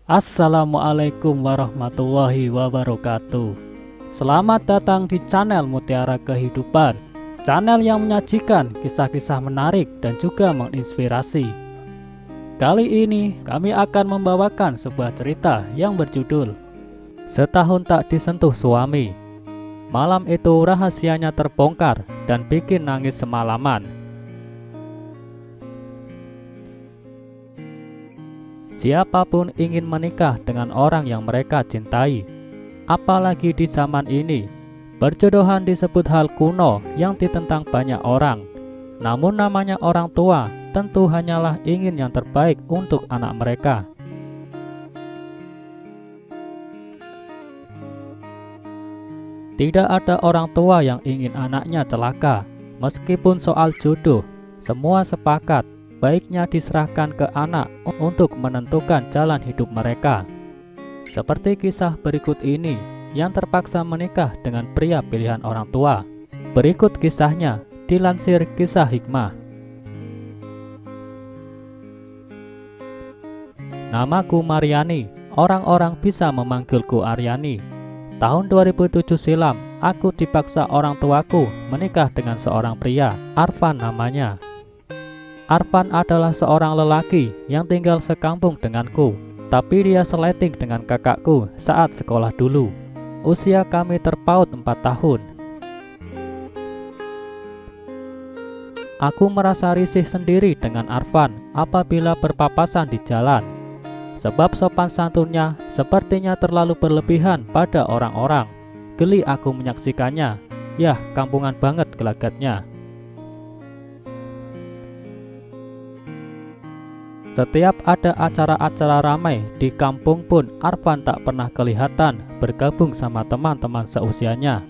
Assalamualaikum warahmatullahi wabarakatuh. Selamat datang di channel Mutiara Kehidupan, channel yang menyajikan kisah-kisah menarik dan juga menginspirasi. Kali ini kami akan membawakan sebuah cerita yang berjudul Setahun Tak Disentuh Suami. Malam itu rahasianya terbongkar dan bikin nangis semalaman. Siapapun ingin menikah dengan orang yang mereka cintai. Apalagi di zaman ini, perjodohan disebut hal kuno yang ditentang banyak orang. Namun namanya orang tua tentu hanyalah ingin yang terbaik untuk anak mereka. Tidak ada orang tua yang ingin anaknya celaka. Meskipun soal jodoh, semua sepakat baiknya diserahkan ke anak untuk menentukan jalan hidup mereka. Seperti kisah berikut ini yang terpaksa menikah dengan pria pilihan orang tua. Berikut kisahnya dilansir Kisah Hikmah. Namaku Mariani, orang-orang bisa memanggilku Aryani. Tahun 2007 silam, aku dipaksa orang tuaku menikah dengan seorang pria, Arfan namanya. Arfan adalah seorang lelaki yang tinggal sekampung denganku, tapi dia seleting dengan kakakku saat sekolah dulu. Usia kami terpaut 4 tahun. Aku merasa risih sendiri dengan Arfan apabila berpapasan di jalan. Sebab sopan santunnya sepertinya terlalu berlebihan pada orang-orang. Geli aku menyaksikannya. Yah, kampungan banget gelagatnya. Setiap ada acara-acara ramai di kampung pun Arfan tak pernah kelihatan bergabung sama teman-teman seusianya.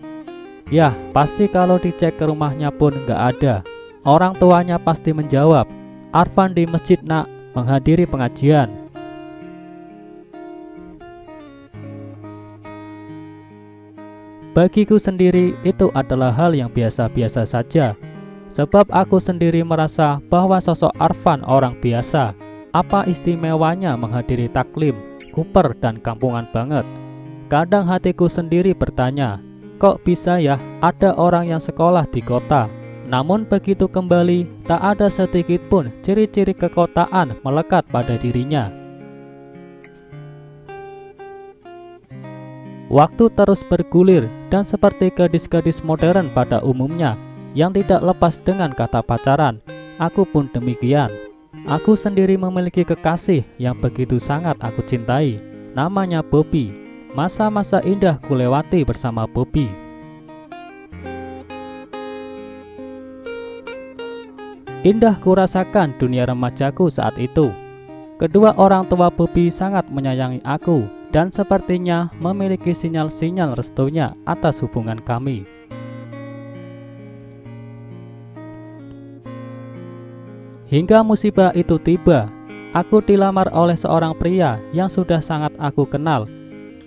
Yah, pasti kalau dicek ke rumahnya pun nggak ada. Orang tuanya pasti menjawab, Arfan di masjid nak, menghadiri pengajian. Bagiku sendiri itu adalah hal yang biasa-biasa saja. Sebab aku sendiri merasa bahwa sosok Arfan orang biasa. Apa istimewanya menghadiri taklim, kuper, dan kampungan banget? Kadang hatiku sendiri bertanya, kok bisa ya ada orang yang sekolah di kota, namun begitu kembali tak ada sedikit pun ciri-ciri kekotaan melekat pada dirinya. Waktu terus bergulir dan seperti gadis-gadis modern pada umumnya yang tidak lepas dengan kata pacaran, aku pun demikian. Aku sendiri memiliki kekasih yang begitu sangat aku cintai. Namanya Bobby. Masa-masa indah kulewati bersama Bobby. Indah kurasakan dunia remajaku saat itu. Kedua orang tua Bobby sangat menyayangi aku dan sepertinya memiliki sinyal-sinyal restunya atas hubungan kami. Hingga musibah itu tiba, aku dilamar oleh seorang pria yang sudah sangat aku kenal.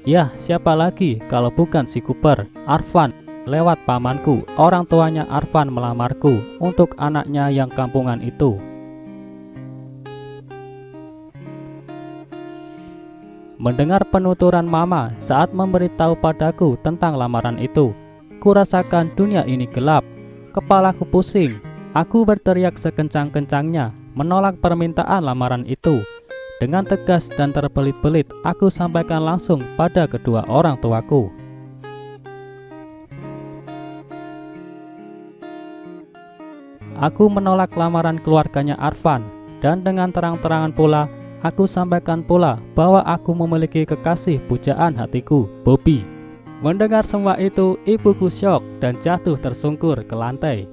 Yah, siapa lagi kalau bukan si Cooper, Arfan. Lewat pamanku, orang tuanya Arfan melamarku untuk anaknya yang kampungan itu. Mendengar penuturan mama saat memberitahu padaku tentang lamaran itu, kurasakan dunia ini gelap, kepalaku pusing. Aku berteriak sekencang-kencangnya menolak permintaan lamaran itu. Dengan tegas dan terbelit-belit, aku sampaikan langsung pada kedua orang tuaku. Aku menolak lamaran keluarganya Arfan, dan dengan terang-terangan pula, aku sampaikan pula bahwa aku memiliki kekasih pujaan hatiku, Bobby. Mendengar semua itu, ibuku syok dan jatuh tersungkur ke lantai.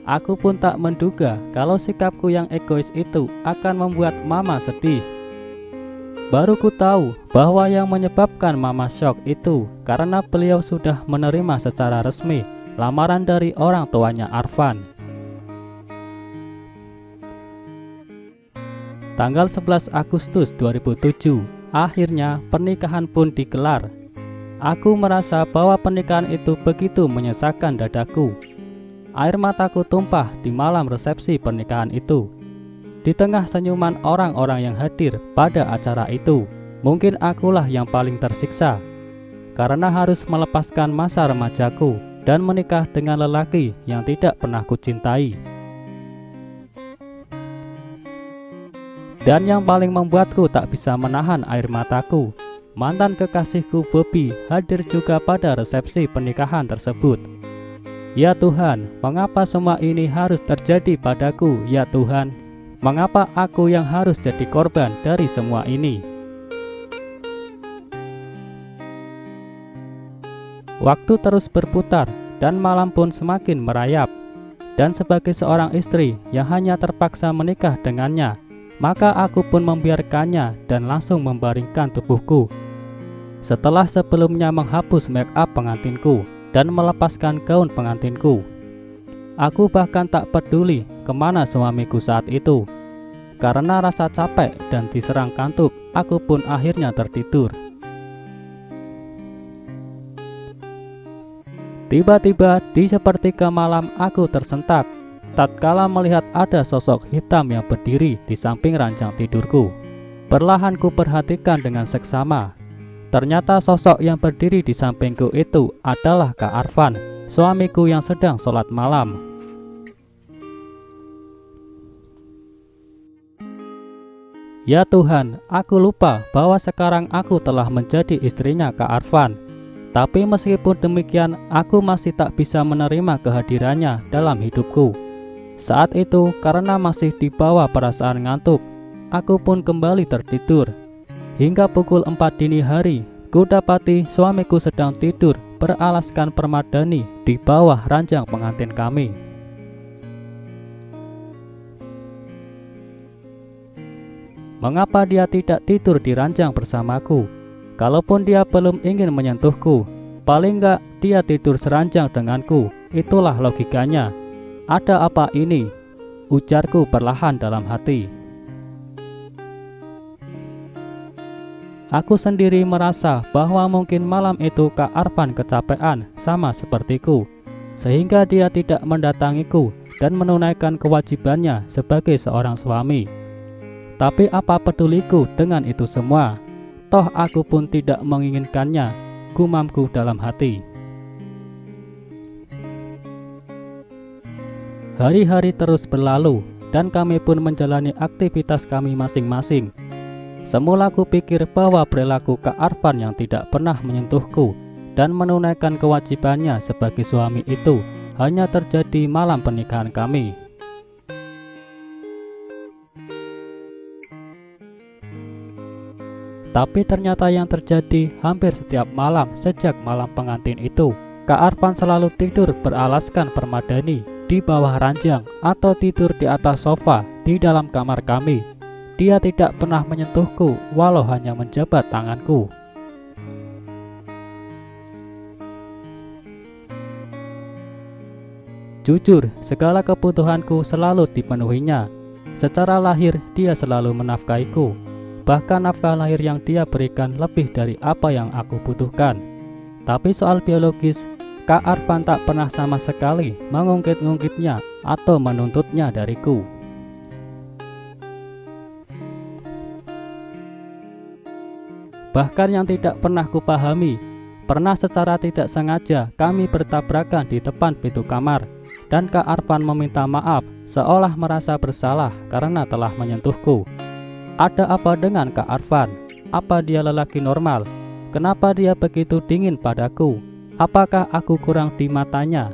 Aku pun tak menduga kalau sikapku yang egois itu akan membuat mama sedih. Baru ku tahu bahwa yang menyebabkan mama syok itu karena beliau sudah menerima secara resmi lamaran dari orang tuanya Arfan. Tanggal 11 Agustus 2007, akhirnya pernikahan pun digelar. Aku merasa bahwa pernikahan itu begitu menyesakan dadaku. Air mataku tumpah di malam resepsi pernikahan itu. Di tengah senyuman orang-orang yang hadir pada acara itu, Mungkin akulah yang paling tersiksa, karena harus melepaskan masa remajaku dan menikah dengan lelaki yang tidak pernah kucintai. Dan yang paling membuatku tak bisa menahan air mataku, mantan kekasihku Bobby hadir juga pada resepsi pernikahan tersebut. Ya Tuhan, mengapa semua ini harus terjadi padaku? Ya Tuhan, mengapa aku yang harus jadi korban dari semua ini? Waktu terus berputar dan malam pun semakin merayap. Dan sebagai seorang istri yang hanya terpaksa menikah dengannya, maka aku pun membiarkannya dan langsung membaringkan tubuhku. Setelah sebelumnya menghapus make up pengantinku dan melepaskan gaun pengantinku, aku bahkan tak peduli kemana suamiku saat itu. Karena rasa capek dan diserang kantuk, aku pun akhirnya tertidur. Tiba-tiba di sepertiga malam aku tersentak tatkala melihat ada sosok hitam yang berdiri di samping ranjang tidurku. Perlahan ku perhatikan dengan seksama. Ternyata sosok yang berdiri di sampingku itu adalah Kak Arfan, suamiku yang sedang sholat malam. Ya Tuhan, aku lupa bahwa sekarang aku telah menjadi istrinya Kak Arfan. Tapi meskipun demikian, aku masih tak bisa menerima kehadirannya dalam hidupku. Saat itu, karena masih dibawa perasaan ngantuk, aku pun kembali tertidur. Hingga pukul 4 dini hari, ku dapati suamiku sedang tidur beralaskan permadani di bawah ranjang pengantin kami. Mengapa dia tidak tidur di ranjang bersamaku? Kalaupun dia belum ingin menyentuhku, paling enggak dia tidur seranjang denganku. Itulah logikanya. Ada apa ini? Ujarku perlahan dalam hati. Aku sendiri merasa bahwa mungkin malam itu Kak Arfan kecapean sama sepertiku, sehingga dia tidak mendatangiku dan menunaikan kewajibannya sebagai seorang suami. Tapi apa peduliku dengan itu semua? Toh aku pun tidak menginginkannya, gumamku dalam hati. Hari-hari terus berlalu dan kami pun menjalani aktivitas kami masing-masing. Semula kupikir bahwa perilaku Kak Arfan yang tidak pernah menyentuhku dan menunaikan kewajibannya sebagai suami itu hanya terjadi malam pernikahan kami. Tapi ternyata yang terjadi hampir setiap malam sejak malam pengantin itu, Kak Arfan selalu tidur beralaskan permadani di bawah ranjang atau tidur di atas sofa di dalam kamar kami. Dia tidak pernah menyentuhku walau hanya menjabat tanganku. Jujur, segala kebutuhanku selalu dipenuhinya. Secara lahir dia selalu menafkahiku. Bahkan nafkah lahir yang dia berikan lebih dari apa yang aku butuhkan. Tapi soal biologis, Kak Arfan tak pernah sama sekali mengungkit-ungkitnya atau menuntutnya dariku. Bahkan yang tidak pernah kupahami, pernah secara tidak sengaja kami bertabrakan di depan pintu kamar, dan Kak Arfan meminta maaf seolah merasa bersalah karena telah menyentuhku. Ada apa dengan Kak Arfan? Apa dia lelaki normal? Kenapa dia begitu dingin padaku? Apakah aku kurang di matanya?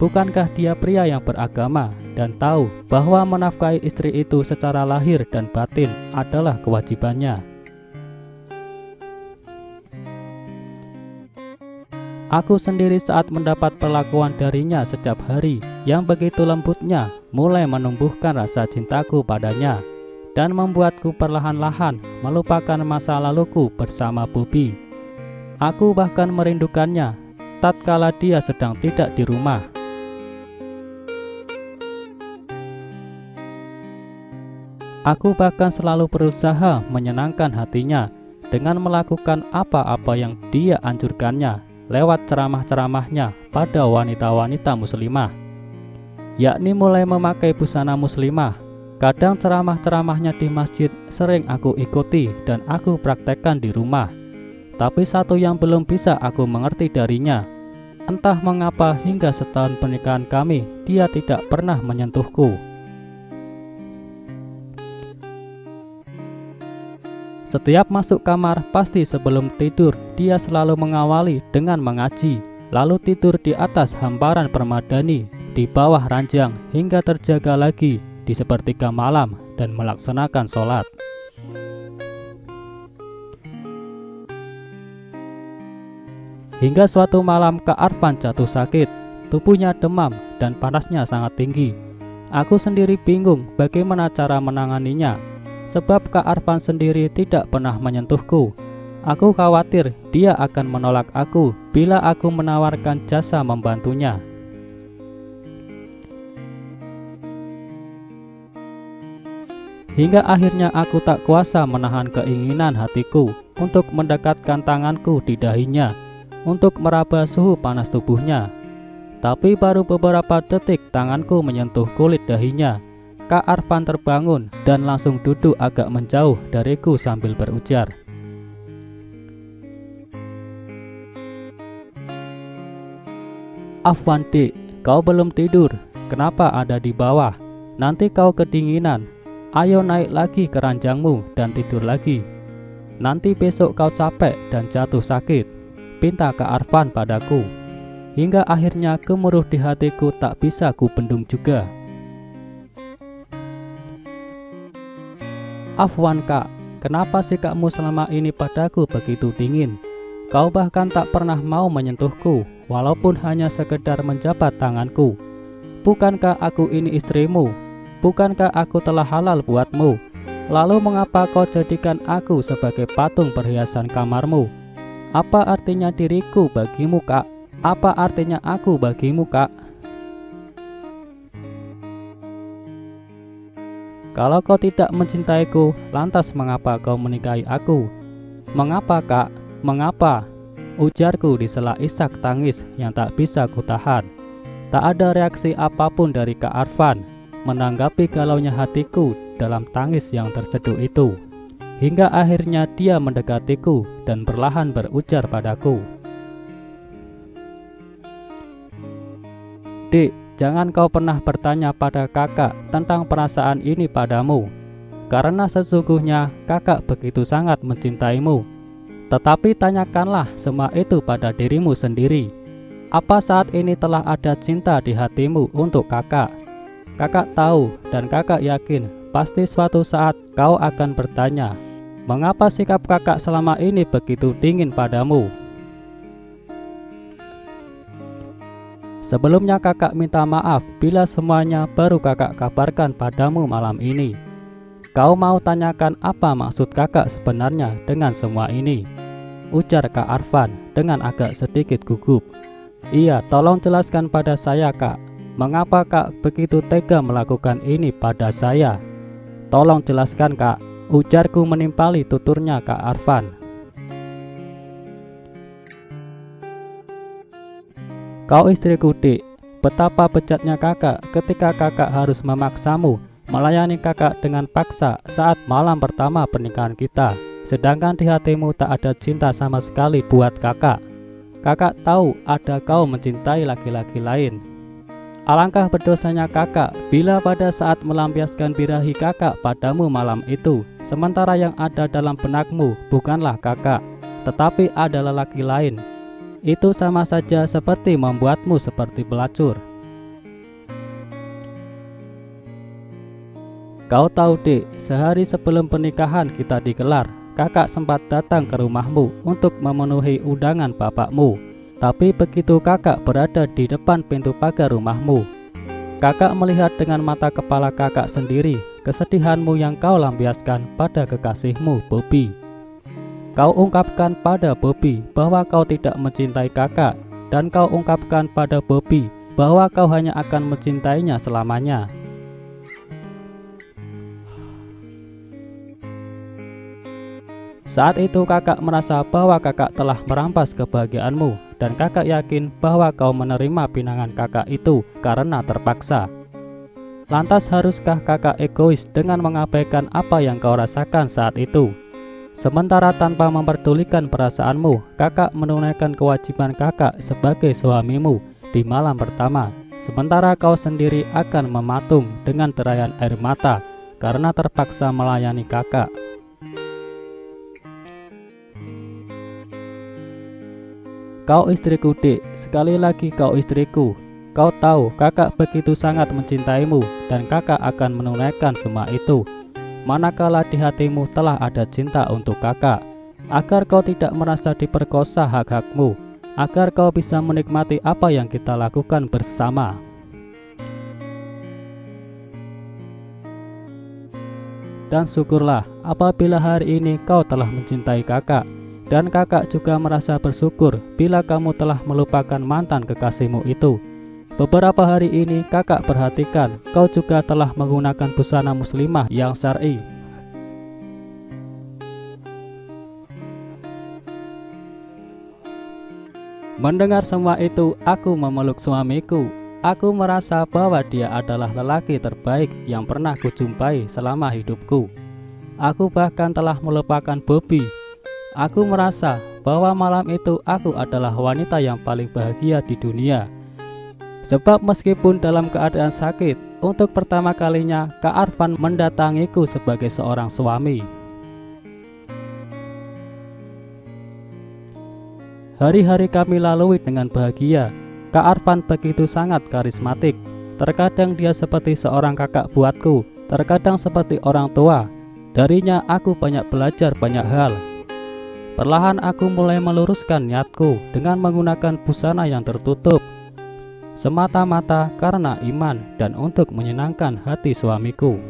Bukankah dia pria yang beragama dan tahu bahwa menafkahi istri itu secara lahir dan batin adalah kewajibannya? Aku sendiri saat mendapat perlakuan darinya setiap hari yang begitu lembutnya, mulai menumbuhkan rasa cintaku padanya dan membuatku perlahan-lahan melupakan masa laluku bersama Bobby. Aku bahkan merindukannya tatkala dia sedang tidak di rumah. Aku bahkan selalu berusaha menyenangkan hatinya dengan melakukan apa-apa yang dia anjurkannya lewat ceramah-ceramahnya pada wanita-wanita muslimah, yakni mulai memakai busana muslimah, Kadang ceramah-ceramahnya di masjid sering aku ikuti dan aku praktekkan di rumah. Tapi satu yang belum bisa aku mengerti darinya, entah mengapa hingga setahun pernikahan kami, dia tidak pernah menyentuhku. Setiap masuk kamar, pasti sebelum tidur, dia selalu mengawali dengan mengaji, lalu tidur di atas hamparan permadani, di bawah ranjang, hingga terjaga lagi di sepertiga malam dan melaksanakan sholat. Hingga suatu malam Kak Arfan jatuh sakit, tubuhnya demam dan panasnya sangat tinggi. Aku sendiri bingung bagaimana cara menanganinya, sebab Kak Arfan sendiri tidak pernah menyentuhku. Aku khawatir dia akan menolak aku bila aku menawarkan jasa membantunya. Hingga akhirnya aku tak kuasa menahan keinginan hatiku untuk mendekatkan tanganku di dahinya untuk meraba suhu panas tubuhnya. Tapi baru beberapa detik tanganku menyentuh kulit dahinya, Kak Arfan terbangun dan langsung duduk agak menjauh dariku sambil berujar, "Afwan Dik, kau belum tidur, kenapa ada di bawah? Nanti kau kedinginan. Ayo naik lagi ke ranjangmu dan tidur lagi. Nanti besok kau capek dan jatuh sakit," pinta Kak Arfan padaku. Hingga akhirnya gemuruh di hatiku tak bisa kubendung juga. "Afwan Kak, kenapa sikapmu selama ini padaku begitu dingin? Kau bahkan tak pernah mau menyentuhku, walaupun hanya sekedar menjabat tanganku. Bukankah aku ini istrimu? Bukankah aku telah halal buatmu? Lalu mengapa kau jadikan aku sebagai patung perhiasan kamarmu? Apa artinya diriku bagimu Kak? Apa artinya aku bagimu Kak? Kalau kau tidak mencintaiku, lantas mengapa kau menikahi aku? Mengapa Kak? Mengapa?" ujarku di sela isak tangis yang tak bisa kutahan. Tak ada reaksi apapun dari Kak Arfan menanggapi galaunya hatiku dalam tangis yang terseduh itu. Hingga akhirnya dia mendekatiku dan perlahan berujar padaku, "Dik, jangan kau pernah bertanya pada kakak tentang perasaan ini padamu, karena sesungguhnya kakak begitu sangat mencintaimu. Tetapi tanyakanlah semua itu pada dirimu sendiri. Apa saat ini telah ada cinta di hatimu untuk kakak? Kakak tahu dan kakak yakin pasti suatu saat kau akan bertanya, mengapa sikap kakak selama ini begitu dingin padamu?" Sebelumnya kakak minta maaf bila semuanya baru kakak kabarkan padamu malam ini. Kau mau tanyakan apa maksud kakak sebenarnya dengan semua ini? Ujar Kak Arfan dengan agak sedikit gugup. "Iya, tolong jelaskan pada saya Kak. Mengapa Kak begitu tega melakukan ini pada saya? Tolong jelaskan Kak," ujarku menimpali tuturnya Kak Arfan. "Kau istriku Dik, betapa bejatnya kakak ketika kakak harus memaksamu melayani kakak dengan paksa saat malam pertama pernikahan kita, sedangkan di hatimu tak ada cinta sama sekali buat kakak. Kakak tahu ada kau mencintai laki-laki lain. Alangkah berdosanya kakak bila pada saat melampiaskan birahi kakak padamu malam itu, sementara yang ada dalam benakmu bukanlah kakak, tetapi ada lelaki lain. Itu sama saja seperti membuatmu seperti pelacur. Kau tahu Dik, sehari sebelum pernikahan kita digelar, kakak sempat datang ke rumahmu untuk memenuhi undangan bapakmu. Tapi begitu kakak berada di depan pintu pagar rumahmu, kakak melihat dengan mata kepala kakak sendiri kesedihanmu yang kau lampiaskan pada kekasihmu Bobby. Kau ungkapkan pada Bobby bahwa kau tidak mencintai kakak, dan kau ungkapkan pada Bobby bahwa kau hanya akan mencintainya selamanya. Saat itu kakak merasa bahwa kakak telah merampas kebahagiaanmu, dan kakak yakin bahwa kau menerima pinangan kakak itu karena terpaksa. Lantas haruskah kakak egois dengan mengabaikan apa yang kau rasakan saat itu? Sementara tanpa memperdulikan perasaanmu, kakak menunaikan kewajiban kakak sebagai suamimu di malam pertama. Sementara kau sendiri akan mematung dengan derayan air mata karena terpaksa melayani kakak. Kau istriku, Dik, sekali lagi kau istriku. Kau tahu kakak begitu sangat mencintaimu dan kakak akan menunaikan semua itu manakala di hatimu telah ada cinta untuk kakak, agar kau tidak merasa diperkosa hak-hakmu, agar kau bisa menikmati apa yang kita lakukan bersama. Dan syukurlah apabila hari ini kau telah mencintai kakak, dan kakak juga merasa bersyukur bila kamu telah melupakan mantan kekasihmu itu. Beberapa hari ini kakak perhatikan kau juga telah menggunakan busana muslimah yang syar'i. Mendengar semua itu, aku memeluk suamiku. Aku merasa bahwa dia adalah lelaki terbaik yang pernah kujumpai selama hidupku. Aku bahkan telah melupakan Bobby. Aku merasa bahwa malam itu aku adalah wanita yang paling bahagia di dunia. Sebab meskipun dalam keadaan sakit, untuk pertama kalinya Kak Arfan mendatangiku sebagai seorang suami. Hari-hari kami lalui dengan bahagia. Kak Arfan begitu sangat karismatik. Terkadang dia seperti seorang kakak buatku, terkadang seperti orang tua. Darinya aku banyak belajar banyak hal. Perlahan aku mulai meluruskan niatku dengan menggunakan busana yang tertutup, semata-mata karena iman dan untuk menyenangkan hati suamiku.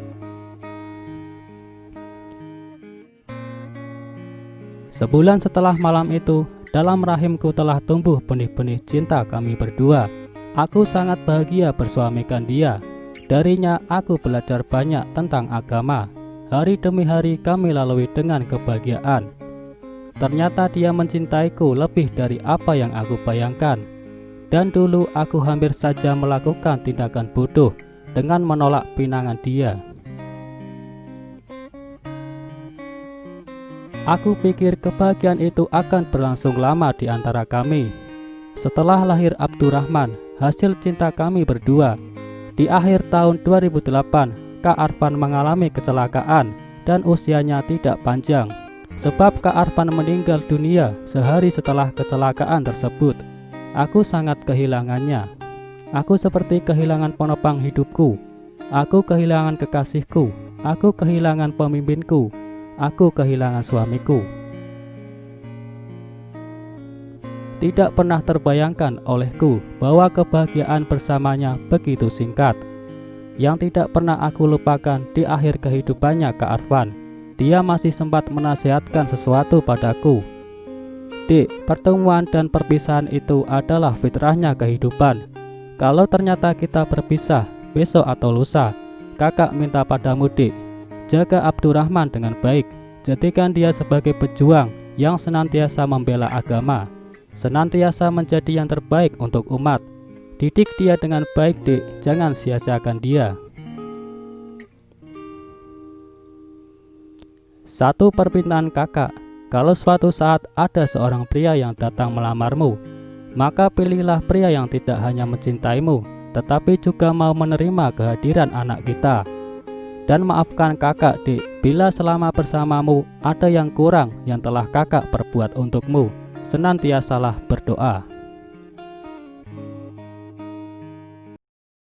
Sebulan setelah malam itu, dalam rahimku telah tumbuh benih-benih cinta kami berdua. Aku sangat bahagia bersuamikan dia. Darinya aku belajar banyak tentang agama. Hari demi hari kami lalui dengan kebahagiaan. Ternyata dia mencintaiku lebih dari apa yang aku bayangkan. Dan dulu aku hampir saja melakukan tindakan bodoh dengan menolak pinangan dia. Aku pikir kebahagiaan itu akan berlangsung lama di antara kami. Setelah lahir Abdurrahman, hasil cinta kami berdua. Di akhir tahun 2008, Kak Arfan mengalami kecelakaan dan usianya tidak panjang. Sebab Kak Arfan meninggal dunia sehari setelah kecelakaan tersebut. Aku sangat kehilangannya. Aku seperti kehilangan penopang hidupku. Aku kehilangan kekasihku. Aku kehilangan pemimpinku. Aku kehilangan suamiku. Tidak pernah terbayangkan olehku bahwa kebahagiaan bersamanya begitu singkat. Yang tidak pernah aku lupakan di akhir kehidupannya Kak Arfan, dia masih sempat menasihatkan sesuatu padaku. Dik, pertemuan dan perpisahan itu adalah fitrahnya kehidupan. Kalau ternyata kita berpisah besok atau lusa, kakak minta padamu, Dik, jaga Abdurrahman dengan baik. Jadikan dia sebagai pejuang yang senantiasa membela agama, senantiasa menjadi yang terbaik untuk umat. Didik dia dengan baik, Dik, jangan sia-siakan dia. Satu permintaan kakak, kalau suatu saat ada seorang pria yang datang melamarmu, maka pilihlah pria yang tidak hanya mencintaimu, tetapi juga mau menerima kehadiran anak kita. Dan maafkan kakak, Dik, bila selama bersamamu ada yang kurang yang telah kakak perbuat untukmu. Senantiasalah berdoa.